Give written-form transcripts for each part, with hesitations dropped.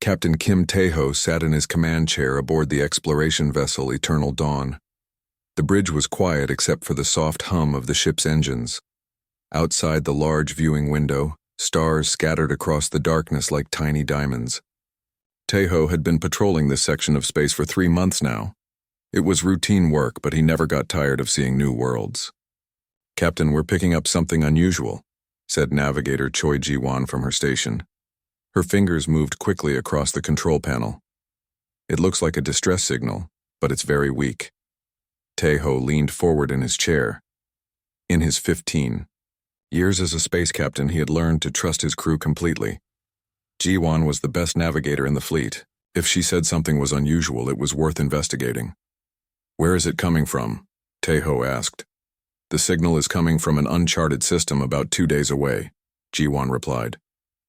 Captain Kim Tae-ho sat in his command chair aboard the exploration vessel Eternal Dawn. The bridge was quiet except for the soft hum of the ship's engines. Outside the large viewing window, stars scattered across the darkness like tiny diamonds. Tae-ho had been patrolling this section of space for 3 months now. It was routine work, but he never got tired of seeing new worlds. "Captain, we're picking up something unusual," said Navigator Choi Ji-won from her station. Her fingers moved quickly across the control panel. "It looks like a distress signal, but it's very weak." Tae-ho leaned forward in his chair. In his 15 years as a space captain, he had learned to trust his crew completely. Ji-won was the best navigator in the fleet. If she said something was unusual, it was worth investigating. "Where is it coming from?" Tae-ho asked. "The signal is coming from an uncharted system about 2 days away," Ji-won replied.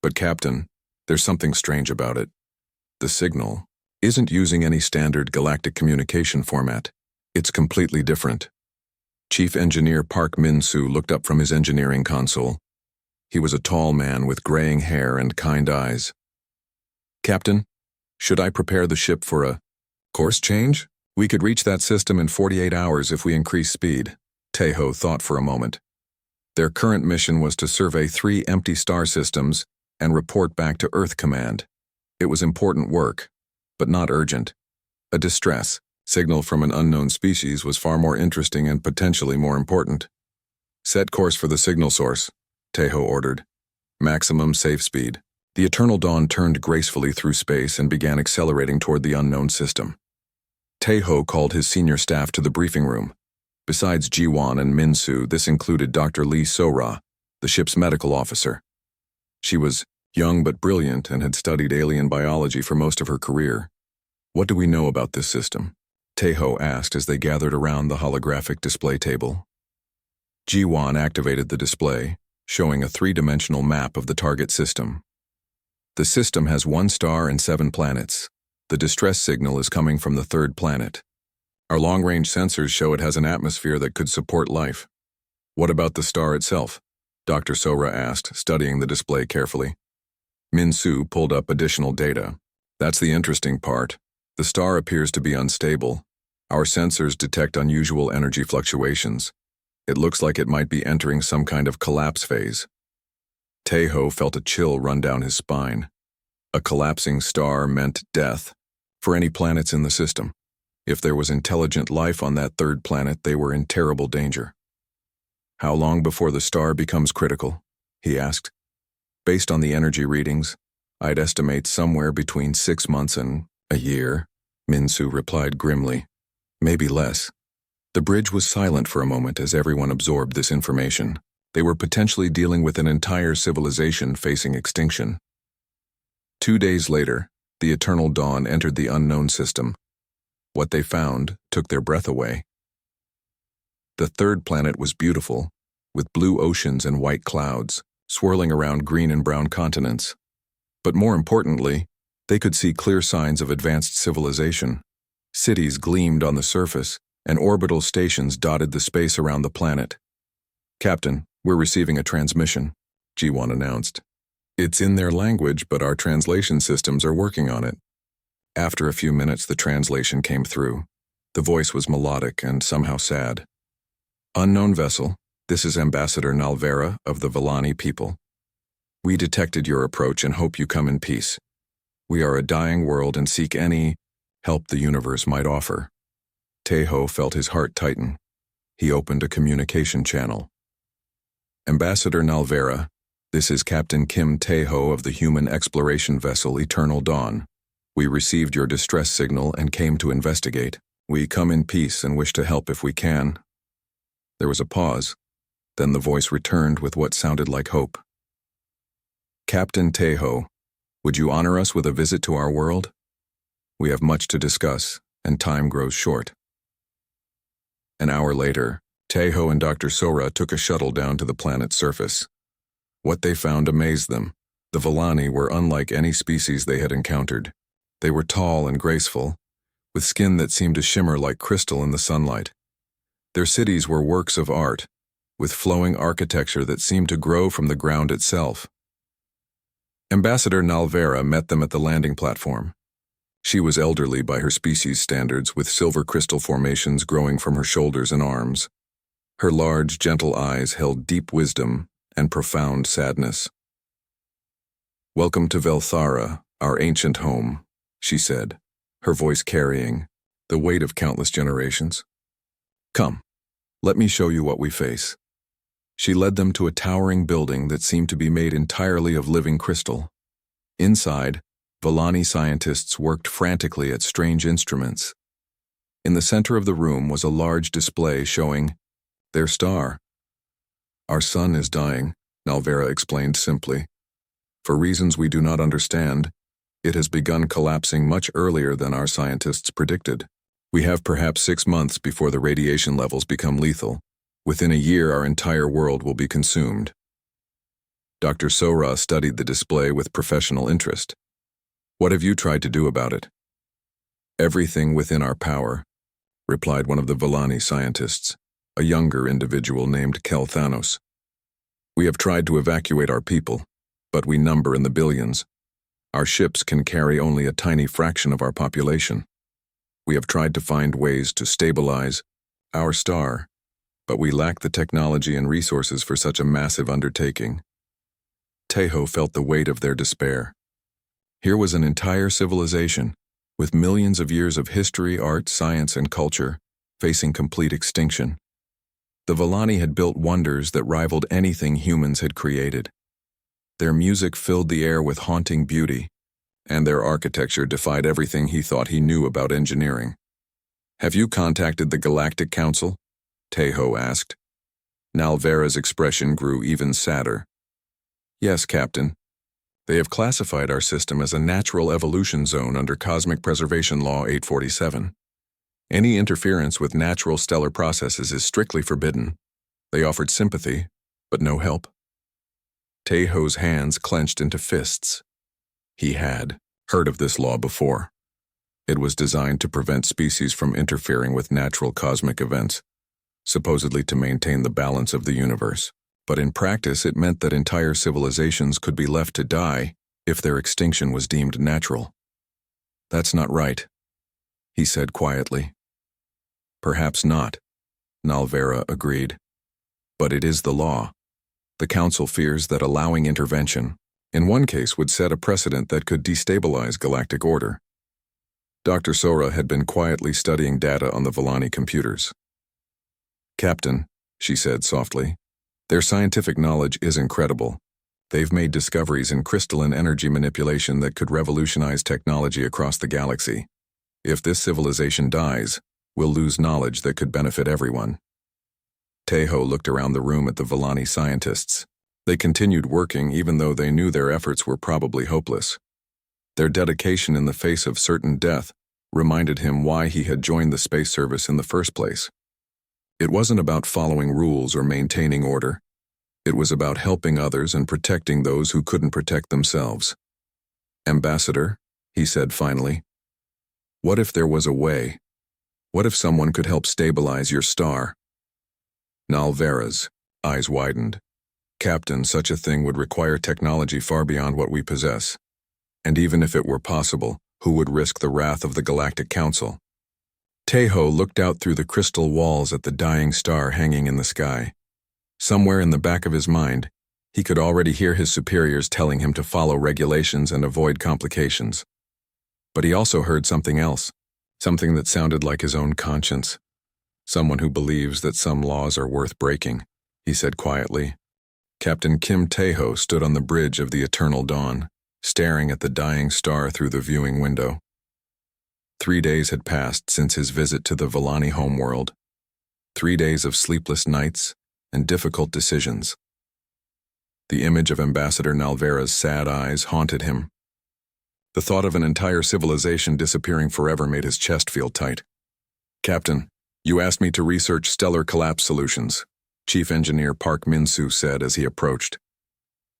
"But Captain, there's something strange about it. The signal isn't using any standard galactic communication format. It's completely different." Chief Engineer Park Min-soo looked up from his engineering console. He was a tall man with graying hair and kind eyes. "Captain, should I prepare the ship for a course change? We could reach that system in 48 hours if we increase speed." Tae-ho thought for a moment. Their current mission was to survey 3 empty star systems and report back to Earth Command. It was important work, but not urgent. A distress signal from an unknown species was far more interesting and potentially more important. "Set course for the signal source," Tae-ho ordered. "Maximum safe speed." The Eternal Dawn turned gracefully through space and began accelerating toward the unknown system. Tae-ho called his senior staff to the briefing room. Besides Ji-won and Min-soo, this included Dr. Lee So-ra, the ship's medical officer. She was young but brilliant and had studied alien biology for most of her career. "What do we know about this system?" Tae-ho asked as they gathered around the holographic display table. Ji-won activated the display, showing a 3-dimensional map of the target system. "The system has 1 star and 7 planets. The distress signal is coming from the 3rd planet. Our long-range sensors show it has an atmosphere that could support life." "What about the star itself?" Dr. So-ra asked, studying the display carefully. Min-soo pulled up additional data. "That's the interesting part. The star appears to be unstable. Our sensors detect unusual energy fluctuations. It looks like it might be entering some kind of collapse phase." Tae-ho felt a chill run down his spine. A collapsing star meant death for any planets in the system. If there was intelligent life on that 3rd planet, they were in terrible danger. "How long before the star becomes critical?" he asked. "Based on the energy readings, I'd estimate somewhere between 6 months and a year," Min-soo replied grimly. "Maybe less." The bridge was silent for a moment as everyone absorbed this information. They were potentially dealing with an entire civilization facing extinction. 2 days later, the Eternal Dawn entered the unknown system. What they found took their breath away. The 3rd planet was beautiful, with blue oceans and white clouds, swirling around green and brown continents. But more importantly, they could see clear signs of advanced civilization. Cities gleamed on the surface, and orbital stations dotted the space around the planet. "Captain, we're receiving a transmission," Ji-won announced. "It's in their language, but our translation systems are working on it." After a few minutes, the translation came through. The voice was melodic and somehow sad. "Unknown vessel, this is Ambassador Nalvera of the Villani people. We detected your approach and hope you come in peace. We are a dying world and seek any help the universe might offer." Tae-ho felt his heart tighten. He opened a communication channel. "Ambassador Nalvera, this is Captain Kim Tae-ho of the human exploration vessel Eternal Dawn. We received your distress signal and came to investigate. We come in peace and wish to help if we can." There was a pause. Then the voice returned with what sounded like hope. "Captain Tae-ho, would you honor us with a visit to our world? We have much to discuss, and time grows short." An hour later, Tae-ho and Dr. So-ra took a shuttle down to the planet's surface. What they found amazed them. The Villani were unlike any species they had encountered. They were tall and graceful, with skin that seemed to shimmer like crystal in the sunlight. Their cities were works of art, with flowing architecture that seemed to grow from the ground itself. Ambassador Nalvera met them at the landing platform. She was elderly by her species standards, with silver crystal formations growing from her shoulders and arms. Her large, gentle eyes held deep wisdom and profound sadness. "Welcome to Velthara, our ancient home," she said, her voice carrying the weight of countless generations. "Come, let me show you what we face." She led them to a towering building that seemed to be made entirely of living crystal. Inside, Volani scientists worked frantically at strange instruments. In the center of the room was a large display showing their star. "Our sun is dying," Nalvera explained simply. "For reasons we do not understand, it has begun collapsing much earlier than our scientists predicted. We have perhaps 6 months before the radiation levels become lethal. Within a year, our entire world will be consumed." Dr. Sora studied the display with professional interest. "What have you tried to do about it?" "Everything within our power," replied one of the Volani scientists, a younger individual named Kelthanos. "We have tried to evacuate our people, but we number in the billions. Our ships can carry only a tiny fraction of our population. We have tried to find ways to stabilize our star, but we lack the technology and resources for such a massive undertaking." Tejo felt the weight of their despair. Here was an entire civilization, with millions of years of history, art, science, and culture, facing complete extinction. The Volani had built wonders that rivaled anything humans had created. Their music filled the air with haunting beauty, and their architecture defied everything he thought he knew about engineering. "Have you contacted the Galactic Council?" Tejo asked. Nalvera's expression grew even sadder. "Yes, Captain. They have classified our system as a natural evolution zone under Cosmic Preservation Law 847. Any interference with natural stellar processes is strictly forbidden. They offered sympathy, but no help." Tejo's hands clenched into fists. He had heard of this law before. It was designed to prevent species from interfering with natural cosmic events, supposedly to maintain the balance of the universe. But in practice, it meant that entire civilizations could be left to die if their extinction was deemed natural. "That's not right," he said quietly. "Perhaps not," Nalvera agreed. "But it is the law. The Council fears that allowing intervention, in one case, would set a precedent that could destabilize galactic order." Dr. Sora had been quietly studying data on the Volani computers. "Captain," she said softly, "their scientific knowledge is incredible. They've made discoveries in crystalline energy manipulation that could revolutionize technology across the galaxy. If this civilization dies, we'll lose knowledge that could benefit everyone." Tejo looked around the room at the Volani scientists. They continued working even though they knew their efforts were probably hopeless. Their dedication in the face of certain death reminded him why he had joined the space service in the first place. It wasn't about following rules or maintaining order. It was about helping others and protecting those who couldn't protect themselves. "Ambassador," he said finally, "what if there was a way? What if someone could help stabilize your star?" Nalvera's eyes widened. "Captain, such a thing would require technology far beyond what we possess. And even if it were possible, who would risk the wrath of the Galactic Council?" Tejo looked out through the crystal walls at the dying star hanging in the sky. Somewhere in the back of his mind, he could already hear his superiors telling him to follow regulations and avoid complications. But he also heard something else, something that sounded like his own conscience. "Someone who believes that some laws are worth breaking," he said quietly. Captain Kim Tejo stood on the bridge of the eternal dawn, staring at the dying star through the viewing window. 3 days had passed since his visit to the Volani homeworld. 3 days of sleepless nights and difficult decisions. The image of Ambassador Nalvera's sad eyes haunted him. The thought of an entire civilization disappearing forever made his chest feel tight. "Captain, you asked me to research stellar collapse solutions," Chief Engineer Park Min-soo said as he approached.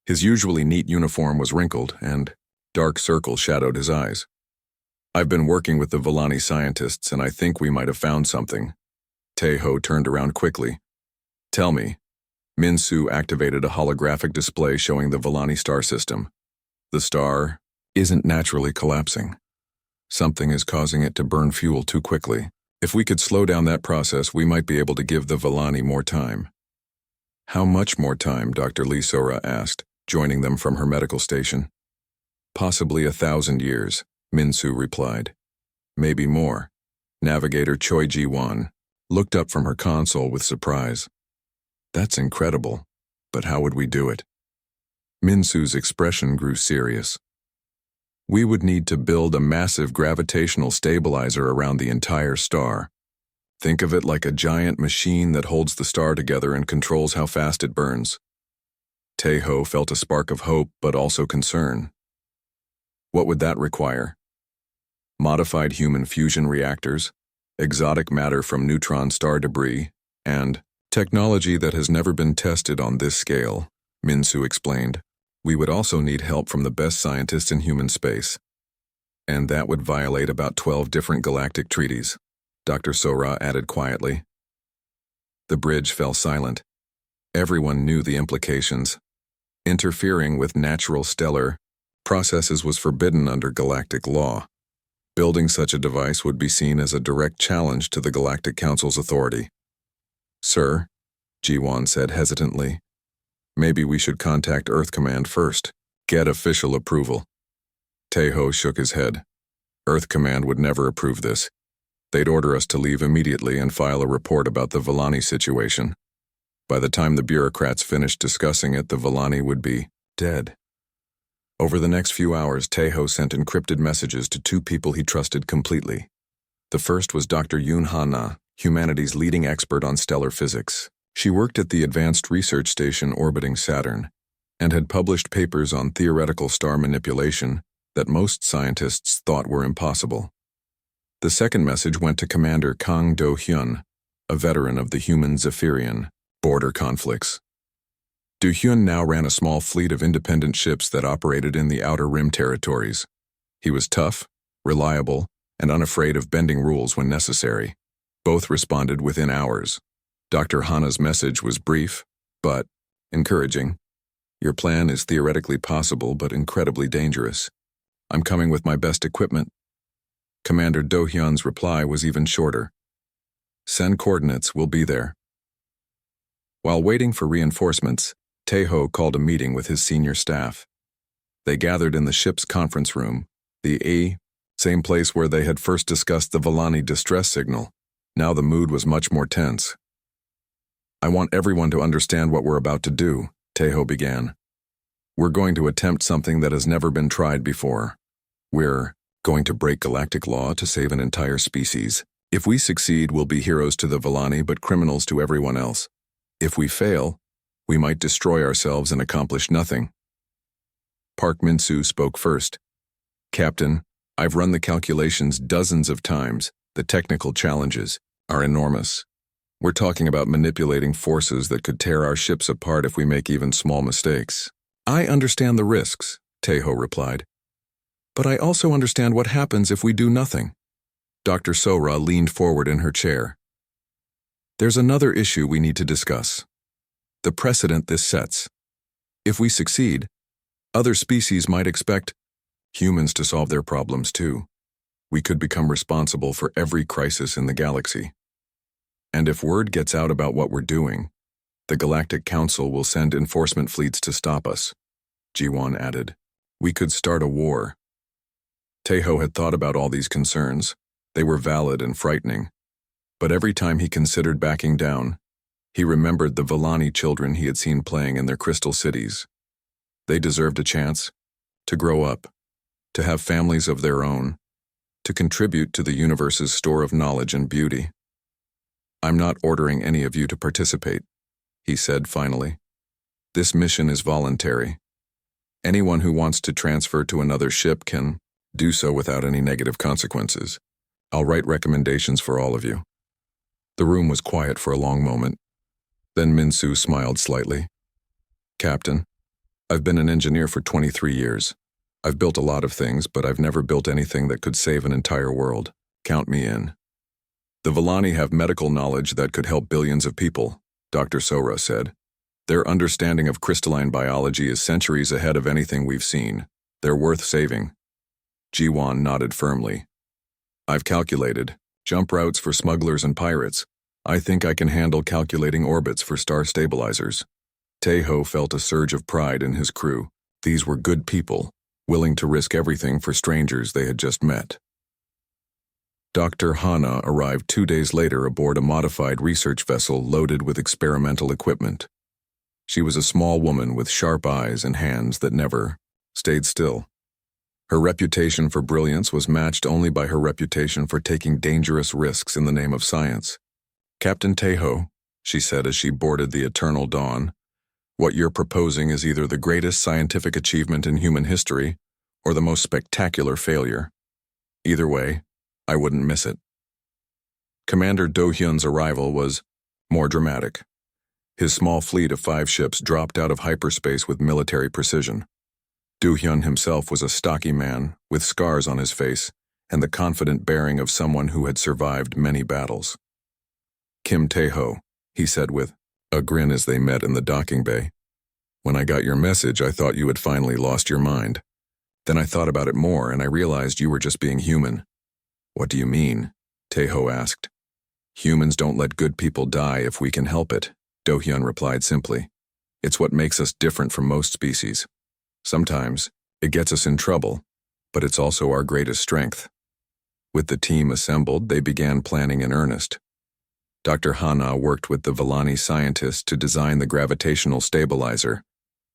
His usually neat uniform was wrinkled, and dark circles shadowed his eyes. "I've been working with the Volani scientists, and I think we might have found something." Tejo turned around quickly. "Tell me." Min-soo activated a holographic display showing the Volani star system. The star isn't naturally collapsing. Something is causing it to burn fuel too quickly. If we could slow down that process, we might be able to give the Villani more time. How much more time? Dr. Lee Sora asked, joining them from her medical station. Possibly 1,000 years, Minsu replied. Maybe more. Navigator Choi Ji-won looked up from her console with surprise. That's incredible, but how would we do it? Minsu's expression grew serious. We would need to build a massive gravitational stabilizer around the entire star. Think of it like a giant machine that holds the star together and controls how fast it burns. Taeho felt a spark of hope but also concern. What would that require? Modified human fusion reactors, exotic matter from neutron star debris, and technology that has never been tested on this scale, Minsu explained. We would also need help from the best scientists in human space. And that would violate about 12 different galactic treaties, Dr. Sora added quietly. The bridge fell silent. Everyone knew the implications. Interfering with natural stellar processes was forbidden under galactic law. Building such a device would be seen as a direct challenge to the Galactic Council's authority. Sir, Ji-won said hesitantly, maybe we should contact Earth Command first, get official approval. Taeho shook his head. Earth Command would never approve this. They'd order us to leave immediately and file a report about the Villani situation. By the time the bureaucrats finished discussing it, the Villani would be dead. Over the next few hours, Taeho sent encrypted messages to two people he trusted completely. The first was Dr. Yoon Ha-na, humanity's leading expert on stellar physics. She worked at the Advanced Research Station orbiting Saturn and had published papers on theoretical star manipulation that most scientists thought were impossible. The second message went to Commander Kang Do-hyun, a veteran of the human Zephyrian border conflicts. Do-hyun now ran a small fleet of independent ships that operated in the Outer Rim territories. He was tough, reliable, and unafraid of bending rules when necessary. Both responded within hours. Dr. Hana's message was brief, but encouraging. Your plan is theoretically possible, but incredibly dangerous. I'm coming with my best equipment. Commander Do-hyun's reply was even shorter. Send coordinates, we'll be there. While waiting for reinforcements, Taeho called a meeting with his senior staff. They gathered in the ship's conference room, the same place where they had first discussed the Villani distress signal. Now the mood was much more tense. I want everyone to understand what we're about to do, Taeho began. We're going to attempt something that has never been tried before. We're going to break galactic law to save an entire species. If we succeed, we'll be heroes to the Villani but criminals to everyone else. If we fail, we might destroy ourselves and accomplish nothing. Park Min-soo spoke first. Captain, I've run the calculations dozens of times. The technical challenges are enormous. We're talking about manipulating forces that could tear our ships apart if we make even small mistakes. I understand the risks, Taeho replied. But I also understand what happens if we do nothing. Dr. Sora leaned forward in her chair. There's another issue we need to discuss. The precedent this sets. If we succeed, other species might expect humans to solve their problems too. We could become responsible for every crisis in the galaxy. And if word gets out about what we're doing, the Galactic Council will send enforcement fleets to stop us, Ji-won added. We could start a war. Taeho had thought about all these concerns. They were valid and frightening. But every time he considered backing down, he remembered the Villani children he had seen playing in their crystal cities. They deserved a chance to grow up, to have families of their own, to contribute to the universe's store of knowledge and beauty. I'm not ordering any of you to participate, he said finally. This mission is voluntary. Anyone who wants to transfer to another ship can do so without any negative consequences. I'll write recommendations for all of you. The room was quiet for a long moment. Then Min-soo smiled slightly. Captain, I've been an engineer for 23 years. I've built a lot of things, but I've never built anything that could save an entire world. Count me in. The Villani have medical knowledge that could help billions of people, Dr. Sora said. Their understanding of crystalline biology is centuries ahead of anything we've seen. They're worth saving. Jiwan nodded firmly. I've calculated. Jump routes for smugglers and pirates. I think I can handle calculating orbits for star stabilizers. Taeho felt a surge of pride in his crew. These were good people, willing to risk everything for strangers they had just met. Dr. Hana arrived 2 days later aboard a modified research vessel loaded with experimental equipment. She was a small woman with sharp eyes and hands that never stayed still. Her reputation for brilliance was matched only by her reputation for taking dangerous risks in the name of science. Captain Taeho, she said as she boarded the Eternal Dawn, what you're proposing is either the greatest scientific achievement in human history or the most spectacular failure. Either way, I wouldn't miss it. Commander Do-hyun's arrival was more dramatic. His small fleet of 5 ships dropped out of hyperspace with military precision. Do-hyun himself was a stocky man with scars on his face and the confident bearing of someone who had survived many battles. Kim Taeho, he said with a grin as they met in the docking bay. When I got your message, I thought you had finally lost your mind. Then I thought about it more and I realized you were just being human. What do you mean? Taeho asked. Humans don't let good people die if we can help it, Do-hyun replied simply. It's what makes us different from most species. Sometimes, it gets us in trouble, but it's also our greatest strength. With the team assembled, they began planning in earnest. Dr. Hana worked with the Villani scientists to design the gravitational stabilizer.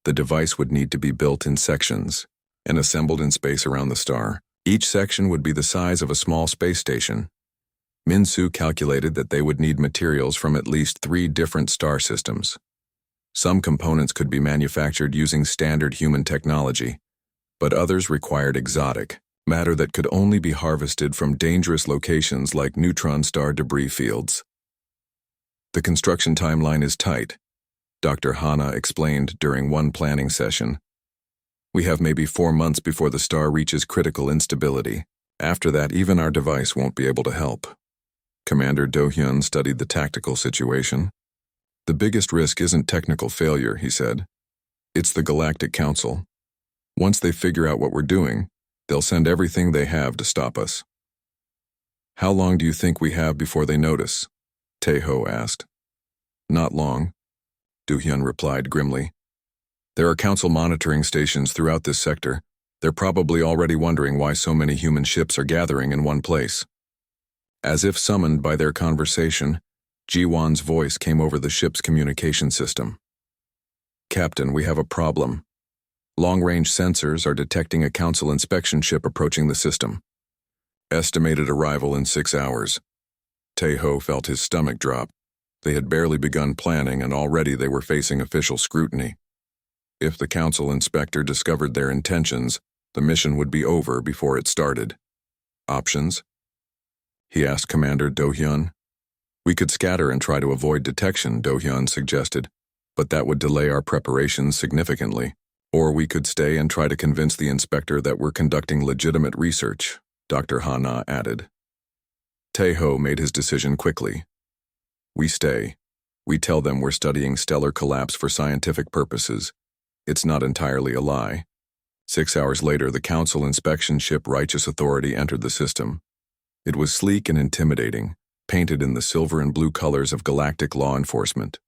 The device would need to be built in sections and assembled in space around the star. Each section would be the size of a small space station. Min-soo calculated that they would need materials from at least 3 different star systems. Some components could be manufactured using standard human technology, but others required exotic matter that could only be harvested from dangerous locations like neutron star debris fields. The construction timeline is tight, Dr. Hana explained during one planning session. We have maybe 4 months before the star reaches critical instability. After that, even our device won't be able to help. Commander Do-hyun studied the tactical situation. The biggest risk isn't technical failure, he said. It's the Galactic Council. Once they figure out what we're doing, they'll send everything they have to stop us. How long do you think we have before they notice? Taeho asked. Not long, Do-hyun replied grimly. There are council monitoring stations throughout this sector. They're probably already wondering why so many human ships are gathering in one place. As if summoned by their conversation, Jiwan's voice came over the ship's communication system. Captain, we have a problem. Long-range sensors are detecting a council inspection ship approaching the system. Estimated arrival in 6 hours. Taeho felt his stomach drop. They had barely begun planning and already they were facing official scrutiny. If the council inspector discovered their intentions, the mission would be over before it started. Options? He asked Commander Do-hyun. We could scatter and try to avoid detection, Do-hyun suggested, but that would delay our preparations significantly. Or we could stay and try to convince the inspector that we're conducting legitimate research, Dr. Hana added. Taeho made his decision quickly. We stay. We tell them we're studying stellar collapse for scientific purposes. It's not entirely a lie. 6 hours later, the council inspection ship Righteous Authority entered the system. It was sleek and intimidating, painted in the silver and blue colors of galactic law enforcement.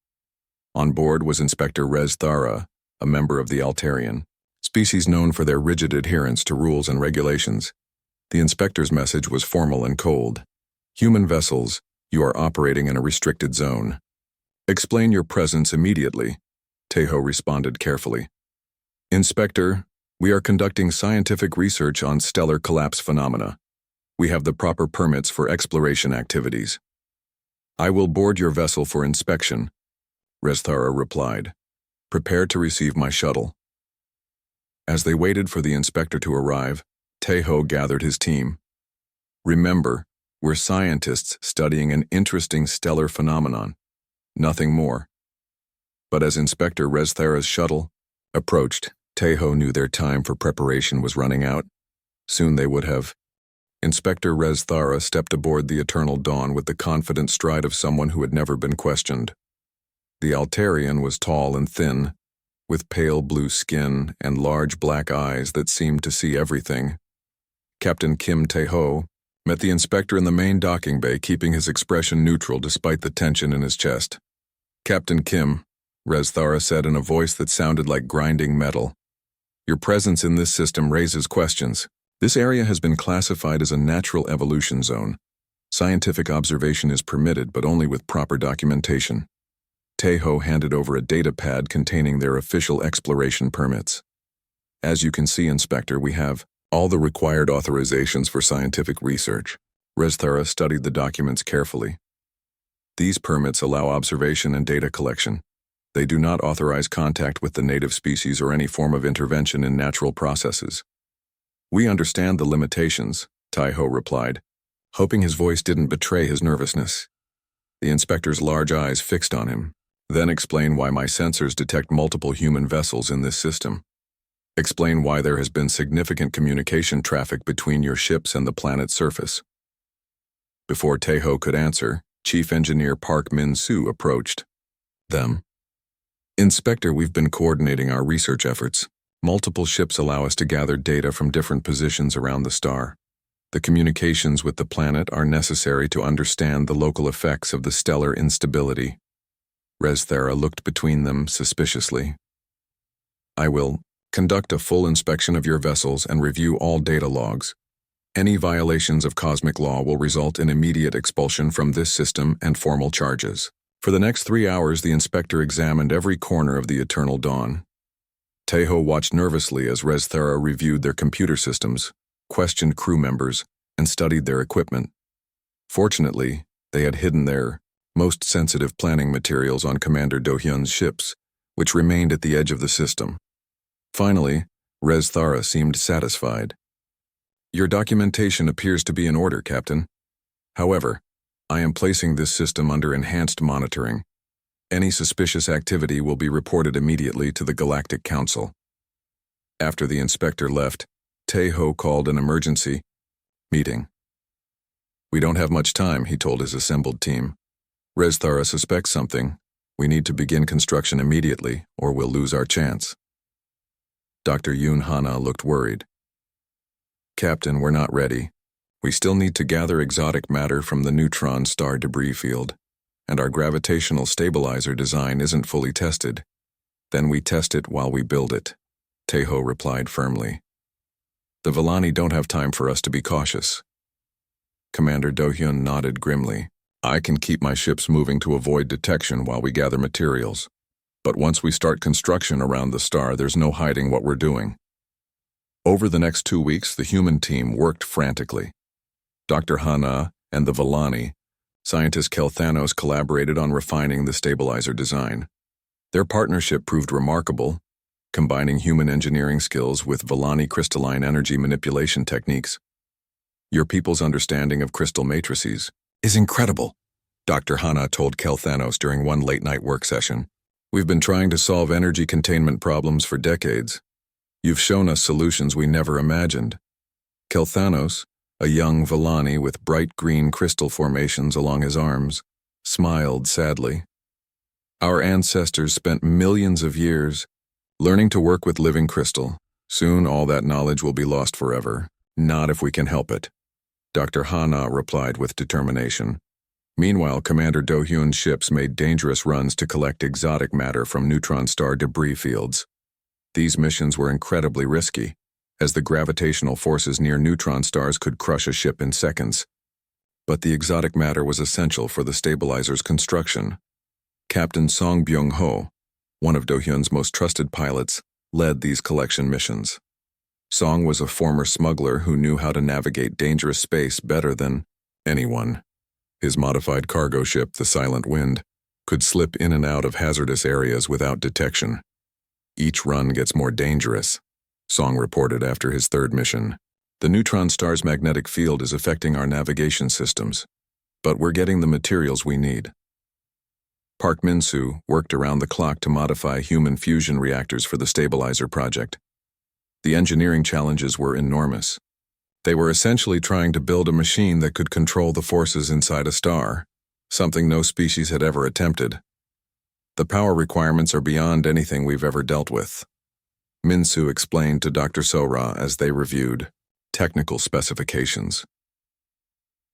On board was Inspector Rez Thara, a member of the Altarian, species known for their rigid adherence to rules and regulations. The inspector's message was formal and cold. Human vessels, you are operating in a restricted zone. Explain your presence immediately, Taeho responded carefully. Inspector, we are conducting scientific research on stellar collapse phenomena. We have the proper permits for exploration activities. I will board your vessel for inspection, Rezthara replied. Prepare to receive my shuttle. As they waited for the inspector to arrive, Taeho gathered his team. Remember, we're scientists studying an interesting stellar phenomenon. Nothing more. But as Inspector Rezthara's shuttle approached, Taeho knew their time for preparation was running out. Soon they would have. Inspector Rezthara stepped aboard the Eternal Dawn with the confident stride of someone who had never been questioned. The Altarian was tall and thin, with pale blue skin and large black eyes that seemed to see everything. Captain Kim Tae-ho met the inspector in the main docking bay, keeping his expression neutral despite the tension in his chest. "Captain Kim," Rezthara said in a voice that sounded like grinding metal, "your presence in this system raises questions. This area has been classified as a natural evolution zone. Scientific observation is permitted, but only with proper documentation." Tae-ho handed over a data pad containing their official exploration permits. "As you can see, Inspector, we have all the required authorizations for scientific research." Rezthara studied the documents carefully. "These permits allow observation and data collection. They do not authorize contact with the native species or any form of intervention in natural processes." "We understand the limitations," Tae-ho replied, hoping his voice didn't betray his nervousness. The inspector's large eyes fixed on him. "Then explain why my sensors detect multiple human vessels in this system. Explain why there has been significant communication traffic between your ships and the planet's surface." Before Tae-ho could answer, Chief Engineer Park Min-soo approached them. "Inspector, we've been coordinating our research efforts. Multiple ships allow us to gather data from different positions around the star. The communications with the planet are necessary to understand the local effects of the stellar instability." Rezthara looked between them suspiciously. "I will conduct a full inspection of your vessels and review all data logs. Any violations of cosmic law will result in immediate expulsion from this system and formal charges." For the next 3 hours, the inspector examined every corner of the Eternal Dawn. Tae-ho watched nervously as Rezthara reviewed their computer systems, questioned crew members, and studied their equipment. Fortunately, they had hidden their most sensitive planning materials on Commander Do-hyun's ships, which remained at the edge of the system. Finally, Rezthara seemed satisfied. "Your documentation appears to be in order, Captain. However, I am placing this system under enhanced monitoring. Any suspicious activity will be reported immediately to the Galactic Council." After the inspector left, Tae-ho called an emergency meeting. "We don't have much time," he told his assembled team. "Rezthara suspects something. We need to begin construction immediately, or we'll lose our chance." Dr. Yoon Hana looked worried. "Captain, we're not ready. We still need to gather exotic matter from the neutron star debris field, and our gravitational stabilizer design isn't fully tested. Then we test it while we build it," Tae-ho replied firmly. "The Villani don't have time for us to be cautious." Commander Do-hyun nodded grimly. "I can keep my ships moving to avoid detection while we gather materials. But once we start construction around the star, there's no hiding what we're doing." Over the next 2 weeks, the human team worked frantically. Dr. Hana and the Villani, scientist Kelthanos, collaborated on refining the stabilizer design. Their partnership proved remarkable, combining human engineering skills with Villani crystalline energy manipulation techniques. "Your people's understanding of crystal matrices is incredible," Dr. Hana told Kelthanos during one late-night work session. "We've been trying to solve energy containment problems for decades. You've shown us solutions we never imagined." Kelthanos, a young Villani with bright green crystal formations along his arms, smiled sadly. "Our ancestors spent millions of years learning to work with living crystal. Soon all that knowledge will be lost forever. Not if we can help it," Dr. Hana replied with determination. Meanwhile, Commander Do-hyun's ships made dangerous runs to collect exotic matter from neutron star debris fields. These missions were incredibly risky, as the gravitational forces near neutron stars could crush a ship in seconds. But the exotic matter was essential for the stabilizer's construction. Captain Song Byung-ho, one of Do-hyun's most trusted pilots, led these collection missions. Song was a former smuggler who knew how to navigate dangerous space better than anyone. His modified cargo ship, the Silent Wind, could slip in and out of hazardous areas without detection. "Each run gets more dangerous," Song reported after his 3rd mission. "The neutron star's magnetic field is affecting our navigation systems, but we're getting the materials we need." Park Min-soo worked around the clock to modify human fusion reactors for the stabilizer project. The engineering challenges were enormous. They were essentially trying to build a machine that could control the forces inside a star, something no species had ever attempted. The power requirements are beyond anything we've ever dealt with. Minsu explained to Dr. Sora as they reviewed technical specifications.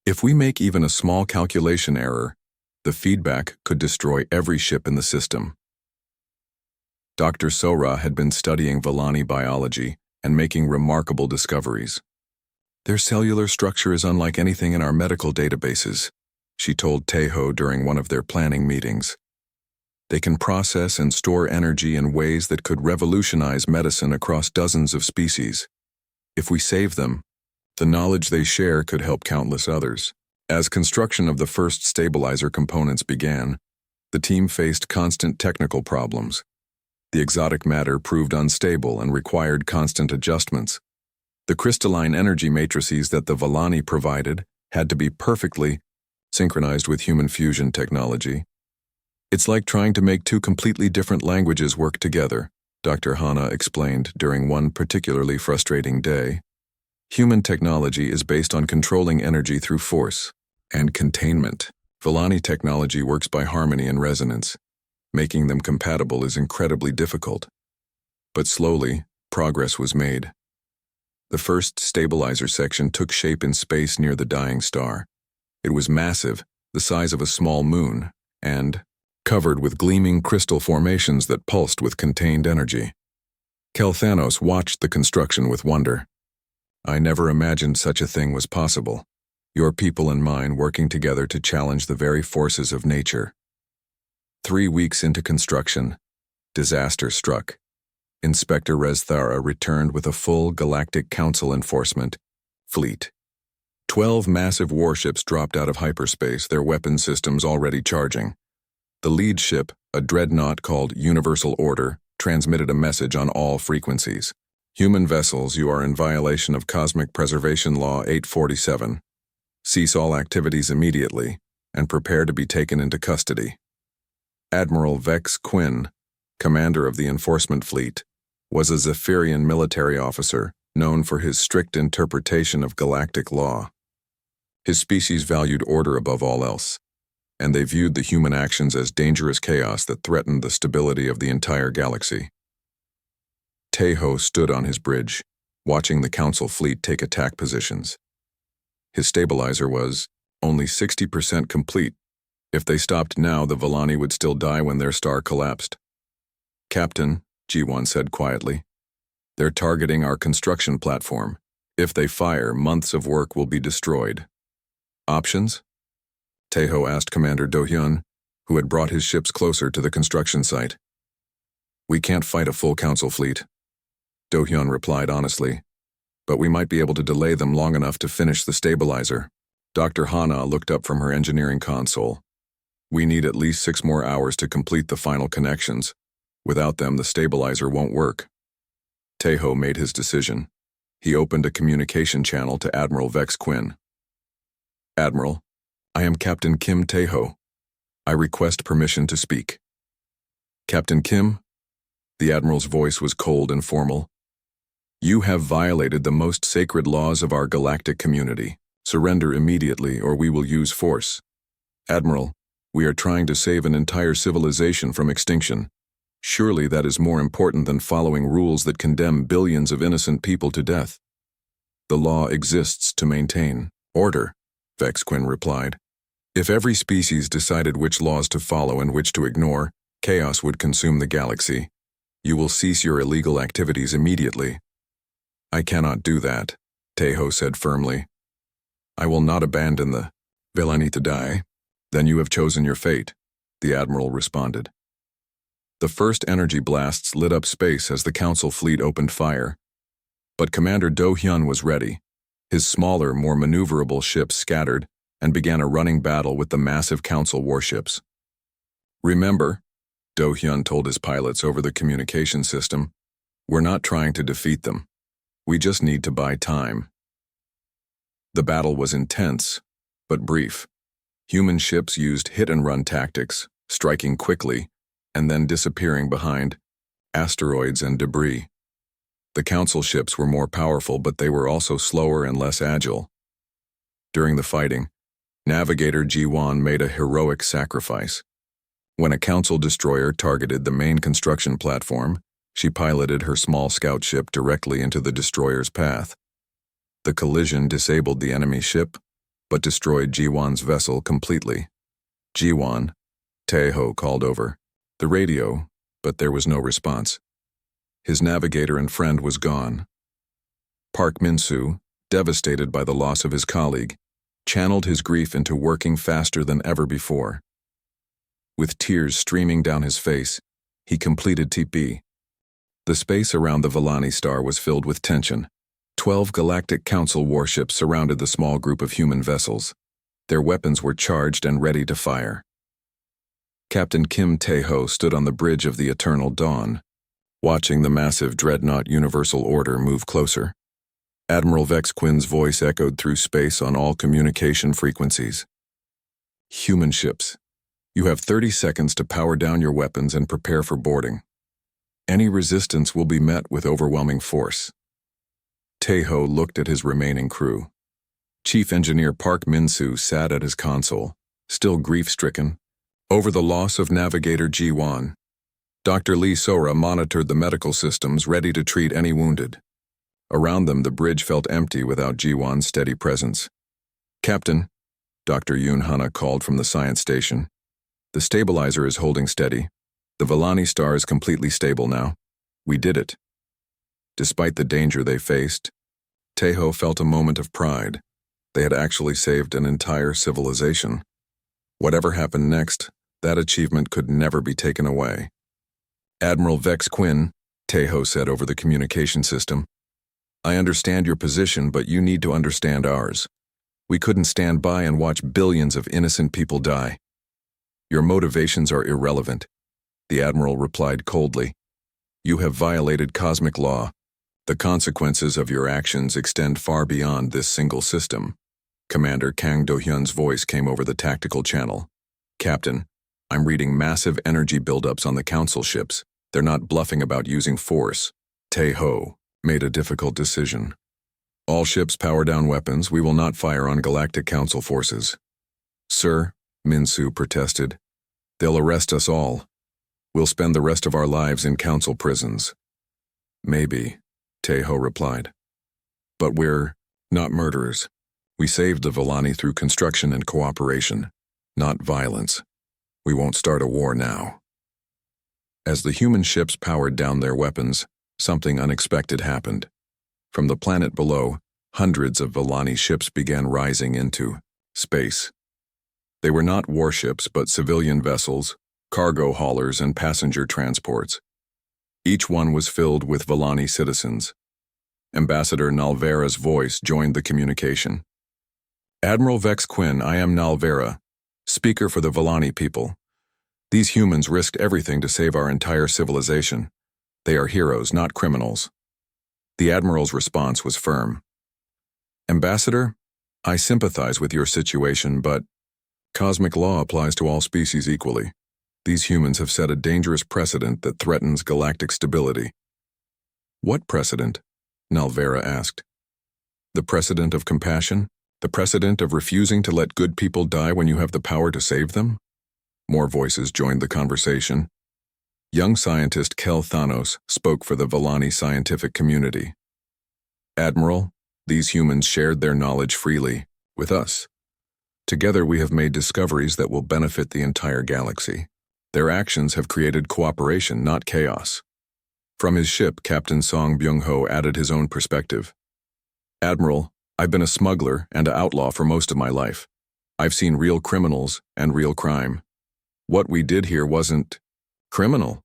If we make even a small calculation error, the feedback could destroy every ship in the system. Dr. Sora had been studying Vellani biology and making remarkable discoveries. Their cellular structure is unlike anything in our medical databases, she told Tejo during one of their planning meetings. They can process and store energy in ways that could revolutionize medicine across dozens of species. If we save them, the knowledge they share could help countless others. As construction of the first stabilizer components began, the team faced constant technical problems. The exotic matter proved unstable and required constant adjustments. The crystalline energy matrices that the Vellani provided had to be perfectly synchronized with human fusion technology. It's like trying to make two completely different languages work together, Dr. Hana explained during one particularly frustrating day. Human technology is based on controlling energy through force and containment. Vellani technology works by harmony and resonance. Making them compatible is incredibly difficult. But slowly, progress was made. The first stabilizer section took shape in space near the dying star. It was massive, the size of a small moon, and covered with gleaming crystal formations that pulsed with contained energy. Kelthanos watched the construction with wonder. I never imagined such a thing was possible. Your people and mine working together to challenge the very forces of nature. 3 weeks into construction, disaster struck. Inspector Rezthara returned with a full Galactic Council enforcement fleet. 12 massive warships dropped out of hyperspace, their weapon systems already charging. The lead ship, a dreadnought called Universal Order, transmitted a message on all frequencies. Human vessels, you are in violation of Cosmic Preservation Law 847. Cease all activities immediately and prepare to be taken into custody. Admiral Vex Quinn, commander of the enforcement fleet, was a Zephyrian military officer known for his strict interpretation of galactic law. His species valued order above all else, and they viewed the human actions as dangerous chaos that threatened the stability of the entire galaxy. Tejo stood on his bridge, watching the Council fleet take attack positions. His stabilizer was only 60% complete. If they stopped now, the Vellani would still die when their star collapsed. Captain, G1 said quietly, they're targeting our construction platform. If they fire, months of work will be destroyed. Options? Tejo asked Commander Do-hyun, who had brought his ships closer to the construction site. We can't fight a full Council fleet, Do-hyun replied honestly, but we might be able to delay them long enough to finish the stabilizer. Dr. Hana looked up from her engineering console. We need at least 6 more hours to complete the final connections. Without them, the stabilizer won't work. Tejo made his decision. He opened a communication channel to Admiral Vex Quinn. Admiral, I am Captain Kim Tejo. I request permission to speak. Captain Kim? The Admiral's voice was cold and formal. You have violated the most sacred laws of our galactic community. Surrender immediately or we will use force. Admiral, we are trying to save an entire civilization from extinction. Surely that is more important than following rules that condemn billions of innocent people to death. The law exists to maintain order, Vex Quinn replied. If every species decided which laws to follow and which to ignore, chaos would consume the galaxy. You will cease your illegal activities immediately. I cannot do that, Tejo said firmly. I will not abandon the Vellani to die. Then you have chosen your fate, the Admiral responded. The first energy blasts lit up space as the Council fleet opened fire. But Commander Do-hyun was ready. His smaller, more maneuverable ships scattered and began a running battle with the massive Council warships. Remember, Do-hyun told his pilots over the communication system, we're not trying to defeat them. We just need to buy time. The battle was intense, but brief. Human ships used hit-and-run tactics, striking quickly, and then disappearing behind asteroids and debris. The Council ships were more powerful, but they were also slower and less agile. During the fighting, Navigator Ji-won made a heroic sacrifice. When a Council destroyer targeted the main construction platform, she piloted her small scout ship directly into the destroyer's path. The collision disabled the enemy ship, but destroyed Jiwan's vessel completely. Jiwan, Taeho called over the radio, but there was no response. His navigator and friend was gone. Park Min-soo, devastated by the loss of his colleague, channeled his grief into working faster than ever before. With tears streaming down his face, he completed TP. The space around the Vellani star was filled with tension. 12 Galactic Council warships surrounded the small group of human vessels. Their weapons were charged and ready to fire. Captain Kim Tae-ho stood on the bridge of the Eternal Dawn, watching the massive dreadnought Universal Order move closer. Admiral Vex Quinn's voice echoed through space on all communication frequencies. Human ships, you have 30 seconds to power down your weapons and prepare for boarding. Any resistance will be met with overwhelming force. Tae-ho looked at his remaining crew. Chief Engineer Park Min-soo sat at his console, still grief-stricken, over the loss of Navigator Ji-won. Dr. Lee Sora monitored the medical systems, ready to treat any wounded. Around them, the bridge felt empty without Ji-won's steady presence. Captain, Dr. Yoon Hana called from the science station. The stabilizer is holding steady. The Vellani star is completely stable now. We did it. Despite the danger they faced, Tae-ho felt a moment of pride. They had actually saved an entire civilization. Whatever happened next, that achievement could never be taken away. Admiral Vex Quinn, Tae-ho said over the communication system, I understand your position, but you need to understand ours. We couldn't stand by and watch billions of innocent people die. Your motivations are irrelevant, the Admiral replied coldly. You have violated cosmic law. The consequences of your actions extend far beyond this single system. Commander Kang Do-hyun's voice came over the tactical channel. Captain, I'm reading massive energy buildups on the Council ships. They're not bluffing about using force. Tae-ho made a difficult decision. All ships power down weapons. We will not fire on Galactic Council forces. Sir, Min-soo protested, they'll arrest us all. We'll spend the rest of our lives in Council prisons. Maybe, Tae-ho replied. But we're not murderers. We saved the Vellani through construction and cooperation, not violence. We won't start a war now. As the human ships powered down their weapons, something unexpected happened. From the planet below, hundreds of Vellani ships began rising into space. They were not warships, but civilian vessels, cargo haulers, and passenger transports. Each one was filled with Vellani citizens. Ambassador Nalvera's voice joined the communication. Admiral Vex Quinn, I am Nalvera, speaker for the Vellani people. These humans risked everything to save our entire civilization. They are heroes, not criminals. The Admiral's response was firm. Ambassador, I sympathize with your situation, but cosmic law applies to all species equally. These humans have set a dangerous precedent that threatens galactic stability. What precedent? Nalvera asked. The precedent of compassion? The precedent of refusing to let good people die when you have the power to save them? More voices joined the conversation. Young scientist Kel Thanos spoke for the Vellani scientific community. Admiral, these humans shared their knowledge freely with us. Together we have made discoveries that will benefit the entire galaxy. Their actions have created cooperation, not chaos. From his ship, Captain Song Byung-ho added his own perspective. Admiral, I've been a smuggler and an outlaw for most of my life. I've seen real criminals and real crime. What we did here wasn't criminal.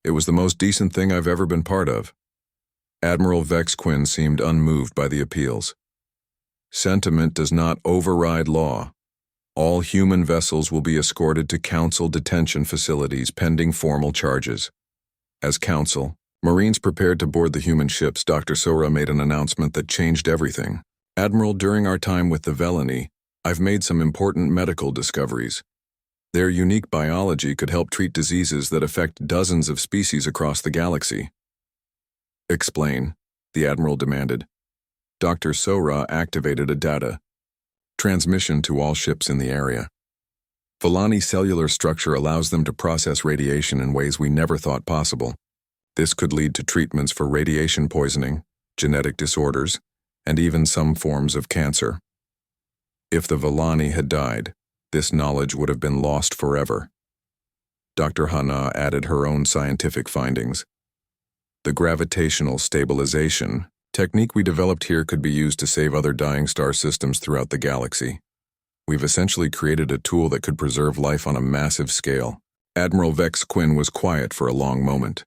It was the most decent thing I've ever been part of. Admiral Vex Quinn seemed unmoved by the appeals. Sentiment does not override law. All human vessels will be escorted to Council detention facilities pending formal charges. As Council, Marines prepared to board the human ships. Dr. Sora made an announcement that changed everything. Admiral, during our time with the Vellani, I've made some important medical discoveries. Their unique biology could help treat diseases that affect dozens of species across the galaxy. Explain, the Admiral demanded. Dr. Sora activated a data transmission to all ships in the area. Villani's cellular structure allows them to process radiation in ways we never thought possible. This could lead to treatments for radiation poisoning, genetic disorders, and even some forms of cancer. If the Villani had died, this knowledge would have been lost forever. Dr. Hana added her own scientific findings. The gravitational stabilization technique we developed here could be used to save other dying star systems throughout the galaxy. We've essentially created a tool that could preserve life on a massive scale. Admiral Vex Quinn was quiet for a long moment.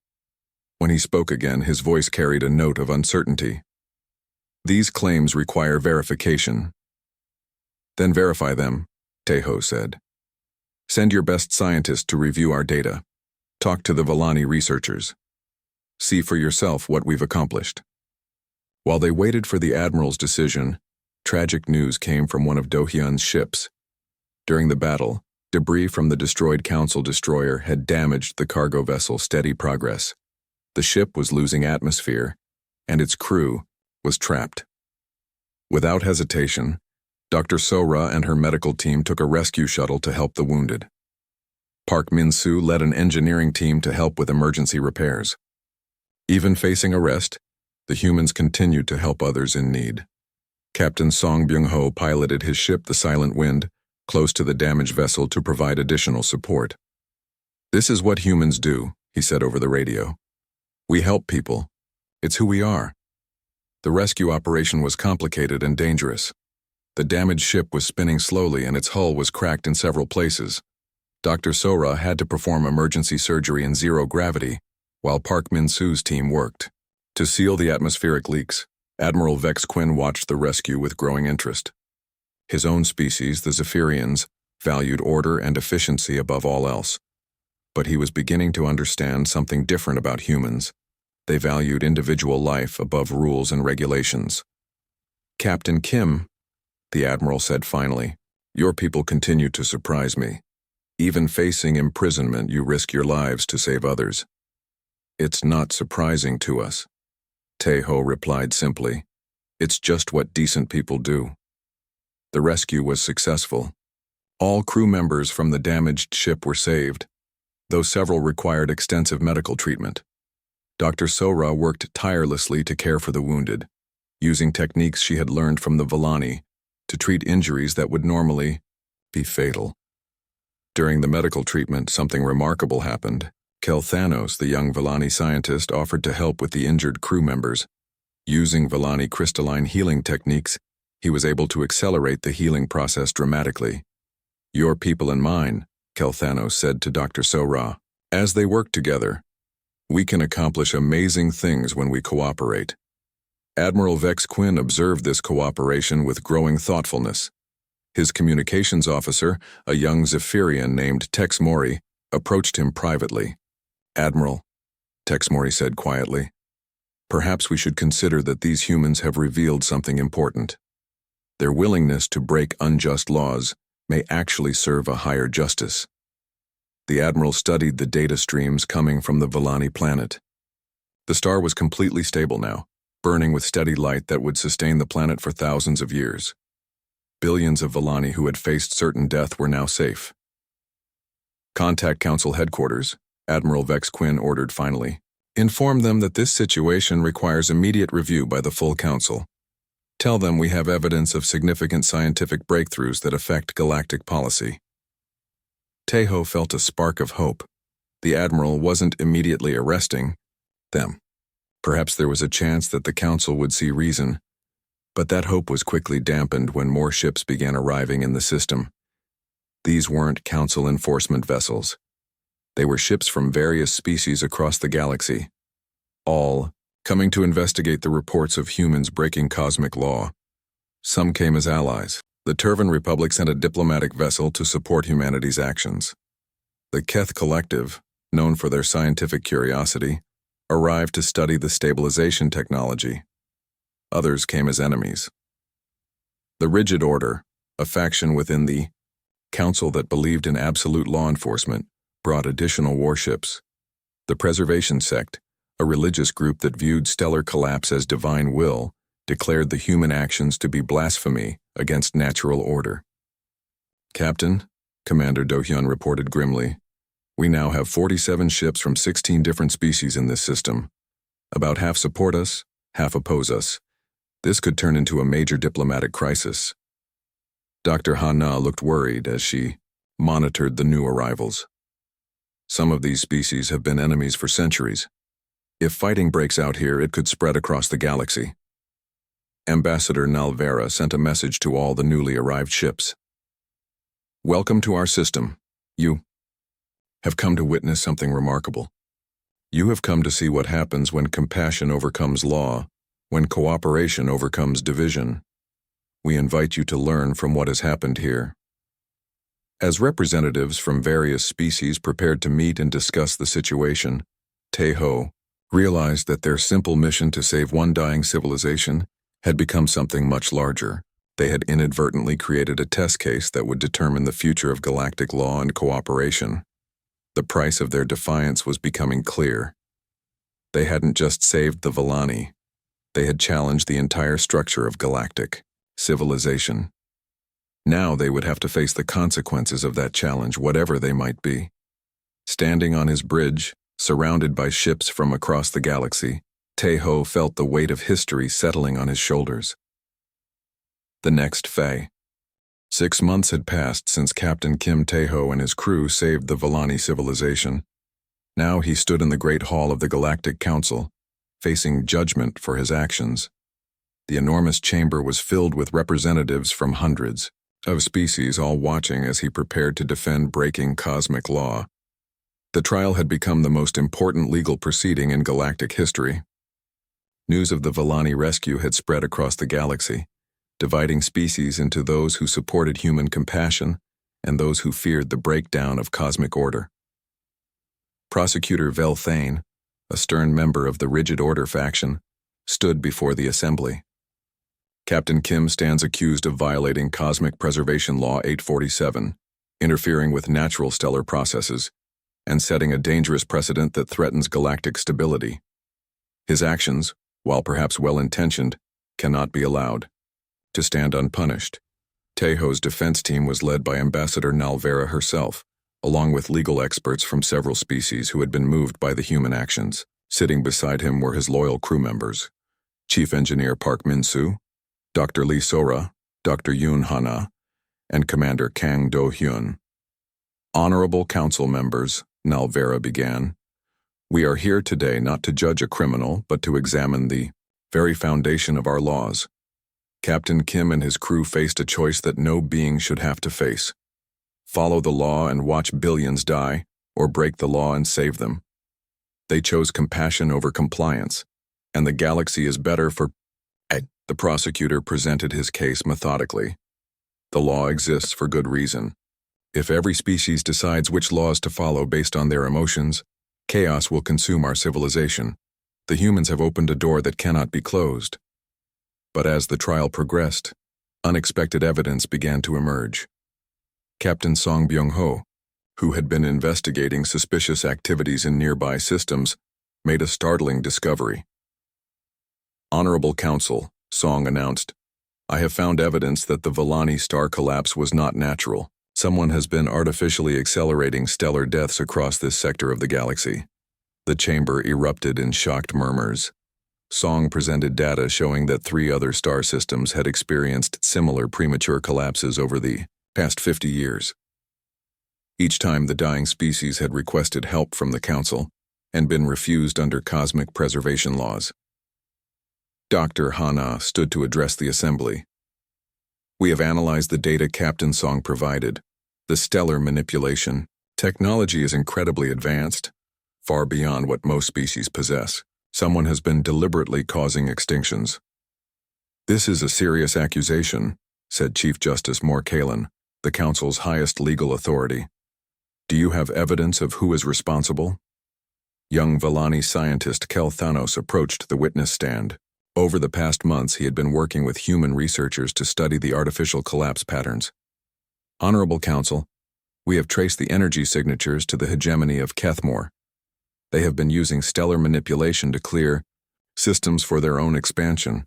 When he spoke again, his voice carried a note of uncertainty. These claims require verification. Then verify them, Tejo said. Send your best scientist to review our data. Talk to the Villani researchers. See for yourself what we've accomplished. While they waited for the Admiral's decision, tragic news came from one of Do-hyun's ships. During the battle, debris from the destroyed Council destroyer had damaged the cargo vessel Steady Progress. The ship was losing atmosphere, and its crew was trapped. Without hesitation, Dr. Sora and her medical team took a rescue shuttle to help the wounded. Park Min-soo led an engineering team to help with emergency repairs. Even facing arrest, the humans continued to help others in need. Captain Song Byung-ho piloted his ship, the Silent Wind, close to the damaged vessel to provide additional support. "This is what humans do," he said over the radio. "We help people. It's who we are." The rescue operation was complicated and dangerous. The damaged ship was spinning slowly and its hull was cracked in several places. Dr. Sora had to perform emergency surgery in zero gravity, while Park Min-soo's team worked. To seal the atmospheric leaks, Admiral Vex Quinn watched the rescue with growing interest. His own species, the Zephyrians, valued order and efficiency above all else. But he was beginning to understand something different about humans. They valued individual life above rules and regulations. "Captain Kim," the Admiral said finally, "your people continue to surprise me. Even facing imprisonment, you risk your lives to save others." "It's not surprising to us," Tejo replied simply. "It's just what decent people do." The rescue was successful. All crew members from the damaged ship were saved, though several required extensive medical treatment. Dr. Sora worked tirelessly to care for the wounded, using techniques she had learned from the Villani to treat injuries that would normally be fatal. During the medical treatment, something remarkable happened. Kel Thanos, the young Villani scientist, offered to help with the injured crew members. Using Villani crystalline healing techniques, he was able to accelerate the healing process dramatically. "Your people and mine," Kel Thanos said to Dr. Sora. "As they work together, we can accomplish amazing things when we cooperate." Admiral Vex Quinn observed this cooperation with growing thoughtfulness. His communications officer, a young Zephyrian named Tex Mori, approached him privately. "Admiral," Tex Mori said quietly, "perhaps we should consider that these humans have revealed something important. Their willingness to break unjust laws may actually serve a higher justice." The Admiral studied the data streams coming from the Villani planet. The star was completely stable now, burning with steady light that would sustain the planet for thousands of years. Billions of Villani who had faced certain death were now safe. "Contact Council headquarters," Admiral Vex Quinn ordered finally. "Inform them that this situation requires immediate review by the full Council. Tell them we have evidence of significant scientific breakthroughs that affect galactic policy." Tejo felt a spark of hope. The Admiral wasn't immediately arresting them. Perhaps there was a chance that the Council would see reason, but that hope was quickly dampened when more ships began arriving in the system. These weren't Council enforcement vessels. They were ships from various species across the galaxy, all coming to investigate the reports of humans breaking cosmic law. Some came as allies. The Turvan Republic sent a diplomatic vessel to support humanity's actions. The Keth Collective, known for their scientific curiosity, arrived to study the stabilization technology. Others came as enemies. The Rigid Order, a faction within the Council that believed in absolute law enforcement, brought additional warships. The Preservation Sect, a religious group that viewed stellar collapse as divine will, declared the human actions to be blasphemy against natural order. "Captain," Commander Do-hyun reported grimly. We now have 47 ships from 16 different species in this system. About half support us, half oppose us. This could turn into a major diplomatic crisis. Dr. Hana looked worried as she monitored the new arrivals. Some of these species have been enemies for centuries. If fighting breaks out here, it could spread across the galaxy. Ambassador Nalvera sent a message to all the newly arrived ships. Welcome to our system. You have come to witness something remarkable. You have come to see what happens when compassion overcomes law, when cooperation overcomes division. We invite you to learn from what has happened here. As representatives from various species prepared to meet and discuss the situation, Tae-ho realized that their simple mission to save one dying civilization had become something much larger. They had inadvertently created a test case that would determine the future of galactic law and cooperation. The price of their defiance was becoming clear. They hadn't just saved the Villani. They had challenged the entire structure of galactic civilization. Now they would have to face the consequences of that challenge, whatever they might be. Standing on his bridge, surrounded by ships from across the galaxy, Tae-ho felt the weight of history settling on his shoulders. The next Fae. 6 months had passed since Captain Kim Tae-ho and his crew saved the Villani civilization. Now he stood in the Great Hall of the Galactic Council, facing judgment for his actions. The enormous chamber was filled with representatives from hundreds of species, all watching as he prepared to defend breaking cosmic law. The trial had become the most important legal proceeding in galactic history. News of the Villani rescue had spread across the galaxy, dividing species into those who supported human compassion and those who feared the breakdown of cosmic order. Prosecutor Vel Thane, a stern member of the Rigid Order faction, stood before the assembly. Captain Kim stands accused of violating Cosmic Preservation Law 847, interfering with natural stellar processes, and setting a dangerous precedent that threatens galactic stability. His actions, while perhaps well-intentioned, cannot be allowed to stand unpunished. Tae-ho's defense team was led by Ambassador Nalvera herself, along with legal experts from several species who had been moved by the human actions. Sitting beside him were his loyal crew members, Chief Engineer Park Min-soo, Dr. Lee Sora, Dr. Yoon Hana, and Commander Kang Do-hyun. Honorable Council members, Nalvera began, we are here today not to judge a criminal, but to examine the very foundation of our laws. Captain Kim and his crew faced a choice that no being should have to face. Follow the law and watch billions die, or break the law and save them. They chose compassion over compliance, and the galaxy is better for... The prosecutor presented his case methodically. The law exists for good reason. If every species decides which laws to follow based on their emotions, chaos will consume our civilization. The humans have opened a door that cannot be closed. But as the trial progressed, unexpected evidence began to emerge. Captain Song Byung-ho, who had been investigating suspicious activities in nearby systems, made a startling discovery. Honorable Council, Song announced, I have found evidence that the Villani star collapse was not natural. Someone has been artificially accelerating stellar deaths across this sector of the galaxy. The chamber erupted in shocked murmurs. Song presented data showing that 3 other star systems had experienced similar premature collapses over the past 50 years. Each time the dying species had requested help from the Council and been refused under cosmic preservation laws. Dr. Hana stood to address the assembly. We have analyzed the data Captain Song provided. The stellar manipulation technology is incredibly advanced, far beyond what most species possess. Someone has been deliberately causing extinctions. This is a serious accusation, said Chief Justice Moore Kalin, the Council's highest legal authority. Do you have evidence of who is responsible? Young Villani scientist Kel Thanos approached the witness stand. Over the past months, he had been working with human researchers to study the artificial collapse patterns. Honorable Council, we have traced the energy signatures to the hegemony of Kethmore. They have been using stellar manipulation to clear systems for their own expansion.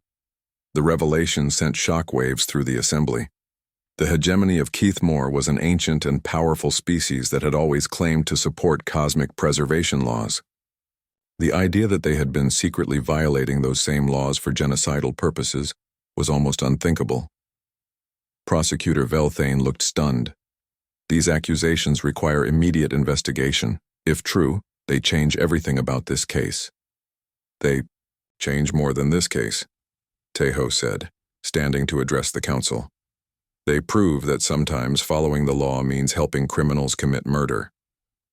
The revelation sent shockwaves through the assembly. The hegemony of Keithmore was an ancient and powerful species that had always claimed to support cosmic preservation laws. The idea that they had been secretly violating those same laws for genocidal purposes was almost unthinkable. Prosecutor Velthane looked stunned. These accusations require immediate investigation. If true, they change everything about this case. They change more than this case, Tejo said, standing to address the council. They prove that sometimes following the law means helping criminals commit murder.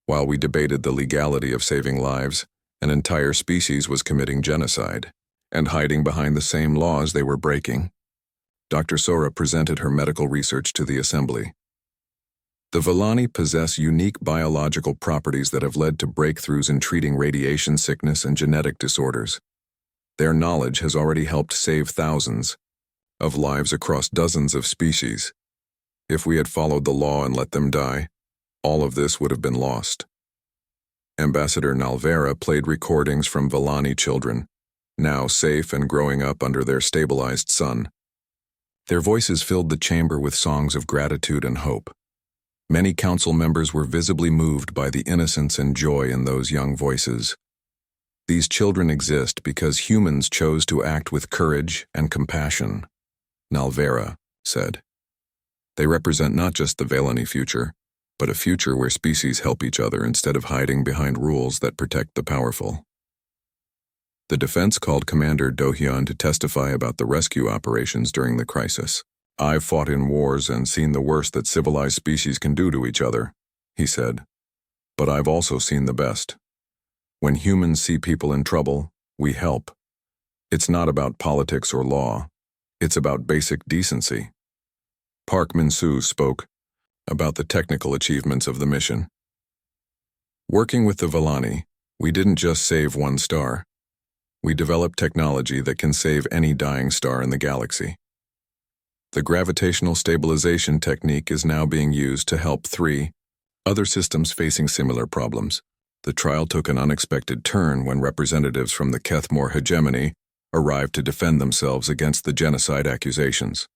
While we debated the legality of saving lives, an entire species was committing genocide and hiding behind the same laws they were breaking. Dr. Sora presented her medical research to the assembly. The Villani possess unique biological properties that have led to breakthroughs in treating radiation sickness and genetic disorders. Their knowledge has already helped save thousands of lives across dozens of species. If we had followed the law and let them die, all of this would have been lost. Ambassador Nalvera played recordings from Villani children, now safe and growing up under their stabilized sun. Their voices filled the chamber with songs of gratitude and hope. Many council members were visibly moved by the innocence and joy in those young voices. These children exist because humans chose to act with courage and compassion, Nalvera said. They represent not just the Villani future, but a future where species help each other instead of hiding behind rules that protect the powerful. The defense called Commander Do-hyun to testify about the rescue operations during the crisis. "I've fought in wars and seen the worst that civilized species can do to each other," he said. "But I've also seen the best. When humans see people in trouble, we help. It's not about politics or law. It's about basic decency." Park Min-soo spoke about the technical achievements of the mission. "Working with the Villani, we didn't just save one star. We developed technology that can save any dying star in the galaxy. The gravitational stabilization technique is now being used to help 3 other systems facing similar problems." The trial took an unexpected turn when representatives from the Keithmore hegemony arrived to defend themselves against the genocide accusations.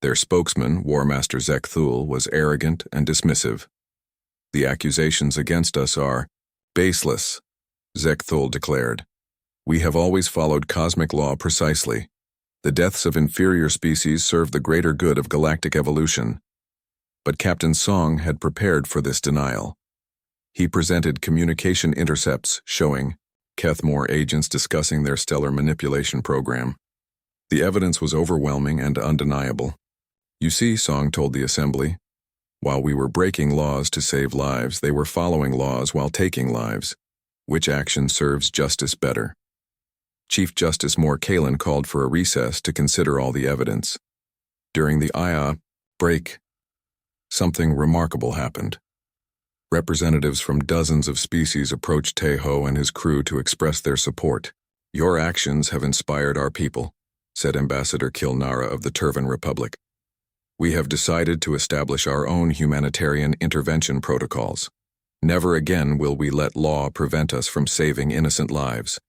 Their spokesman, War Master Zekthul, was arrogant and dismissive. "The accusations against us are baseless," Zekthul declared. "We have always followed cosmic law precisely. The deaths of inferior species serve the greater good of galactic evolution." But Captain Song had prepared for this denial. He presented communication intercepts showing Keithmore agents discussing their stellar manipulation program. The evidence was overwhelming and undeniable. "You see," Song told the assembly, "while we were breaking laws to save lives, they were following laws while taking lives. Which action serves justice better?" Chief Justice Moore Kalin called for a recess to consider all the evidence. During the IA break, something remarkable happened. Representatives from dozens of species approached Tejo and his crew to express their support. "Your actions have inspired our people," said Ambassador Kilnara of the Turvan Republic. "We have decided to establish our own humanitarian intervention protocols. Never again will we let law prevent us from saving innocent lives."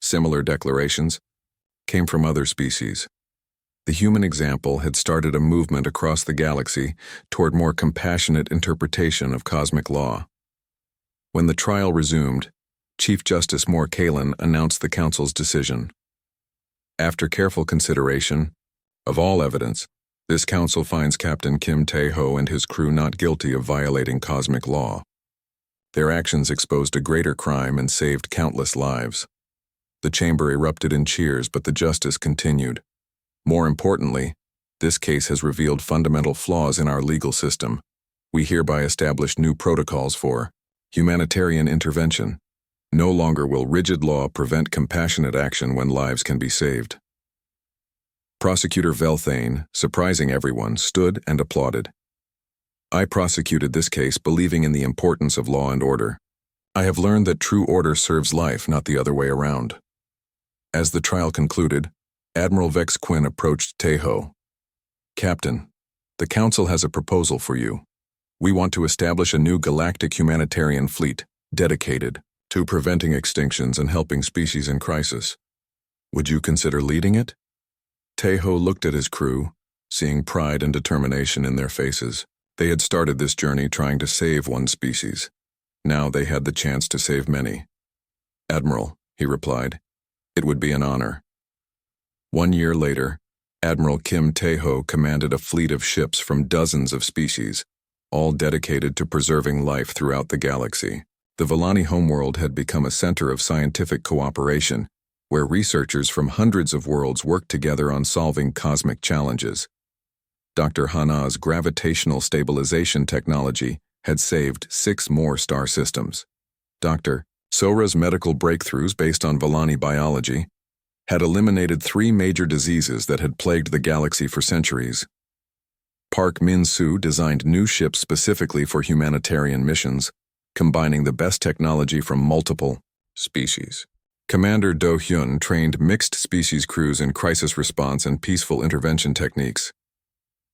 Similar declarations came from other species. The human example had started a movement across the galaxy toward more compassionate interpretation of cosmic law. When the trial resumed, Chief Justice Moore Kalin announced the Council's decision. "After careful consideration of all evidence, this Council finds Captain Kim Tae-ho and his crew not guilty of violating cosmic law. Their actions exposed a greater crime and saved countless lives." The chamber erupted in cheers, but the justice continued. "More importantly, this case has revealed fundamental flaws in our legal system. We hereby establish new protocols for humanitarian intervention. No longer will rigid law prevent compassionate action when lives can be saved." Prosecutor Velthane, surprising everyone, stood and applauded. "I prosecuted this case believing in the importance of law and order. I have learned that true order serves life, not the other way around." As the trial concluded, Admiral Vex Quinn approached Tejo. "Captain, the Council has a proposal for you. We want to establish a new galactic humanitarian fleet dedicated to preventing extinctions and helping species in crisis. Would you consider leading it?" Tejo looked at his crew, seeing pride and determination in their faces. They had started this journey trying to save one species. Now they had the chance to save many. "Admiral," he replied, "it would be an honor." 1 year later, Admiral Kim Tae-ho commanded a fleet of ships from dozens of species, all dedicated to preserving life throughout the galaxy. The Vellani homeworld had become a center of scientific cooperation, where researchers from hundreds of worlds worked together on solving cosmic challenges. Dr. Hana's gravitational stabilization technology had saved 6 more star systems. Dr. Sora's medical breakthroughs based on Vellani biology had eliminated 3 major diseases that had plagued the galaxy for centuries. Park Min-soo designed new ships specifically for humanitarian missions, combining the best technology from multiple species. Commander Do Hyun trained mixed-species crews in crisis response and peaceful intervention techniques.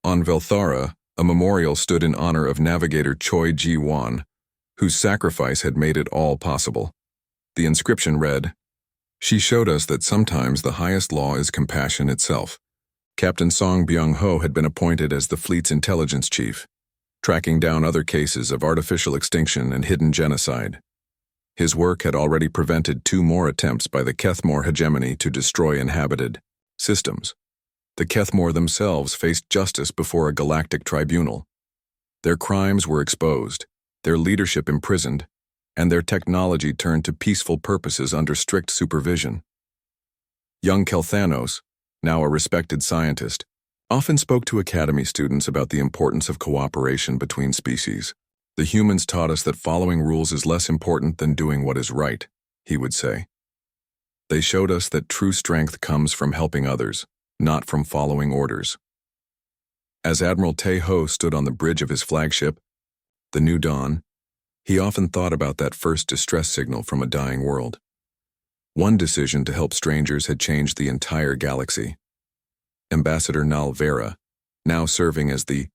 On Velthara, a memorial stood in honor of navigator Choi Ji-won, whose sacrifice had made it all possible. The inscription read, "She showed us that sometimes the highest law is compassion itself." Captain Song Byung-ho had been appointed as the fleet's intelligence chief, tracking down other cases of artificial extinction and hidden genocide. His work had already prevented 2 more attempts by the Kethmore hegemony to destroy inhabited systems. The Kethmore themselves faced justice before a galactic tribunal. Their crimes were exposed, their leadership imprisoned, and their technology turned to peaceful purposes under strict supervision. Young Kelthanos, now a respected scientist, often spoke to Academy students about the importance of cooperation between species. "The humans taught us that following rules is less important than doing what is right," he would say. "They showed us that true strength comes from helping others, not from following orders." As Admiral Tae-ho stood on the bridge of his flagship, the New Dawn, he often thought about that first distress signal from a dying world. One decision to help strangers had changed the entire galaxy. Ambassador Nal Vera, now serving as the